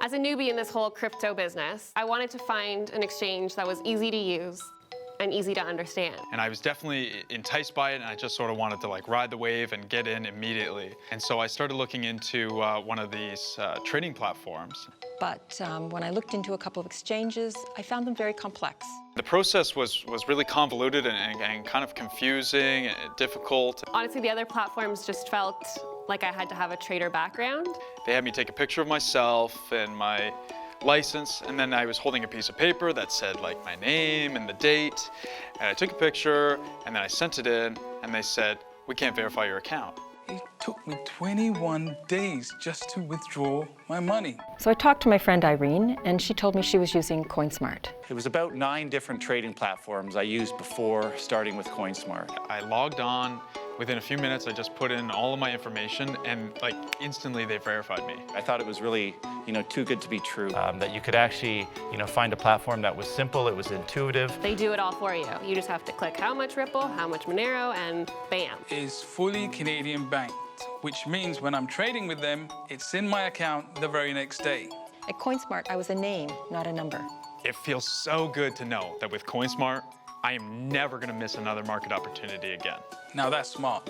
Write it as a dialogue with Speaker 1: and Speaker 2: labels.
Speaker 1: As a newbie in this whole crypto business, I wanted to find an exchange that was easy to use and easy to understand.
Speaker 2: And I was definitely enticed by it, and I just sort of wanted to ride the wave and get in immediately. And so I started looking into one of these trading platforms.
Speaker 3: But when I looked into a couple of exchanges, I found them very complex.
Speaker 2: The process was really convoluted and kind of confusing and difficult.
Speaker 1: Honestly, the other platforms just felt like I had to have a trader background.
Speaker 2: They had me take a picture of myself and my license, and then I was holding a piece of paper that said my name and the date, and I took a picture and then I sent it in, and they said, "We can't verify your account."
Speaker 4: It took me 21 days just to withdraw my money.
Speaker 3: So I talked to my friend Irene, and she told me she was using Coinsmart.
Speaker 5: It was about 9 different trading platforms I used before starting with Coinsmart.
Speaker 2: I logged on. Within a few minutes, I just put in all of my information, and instantly they verified me.
Speaker 5: I thought it was really, too good to be true.
Speaker 6: That you could actually, find a platform that was simple, it was intuitive.
Speaker 1: They do it all for you. You just have to click how much Ripple, how much Monero, and bam.
Speaker 4: Is fully Canadian banked, which means when I'm trading with them, it's in my account the very next day.
Speaker 3: At Coinsmart, I was a name, not a number.
Speaker 2: It feels so good to know that with Coinsmart, I am never going to miss another market opportunity again.
Speaker 4: Now that's smart.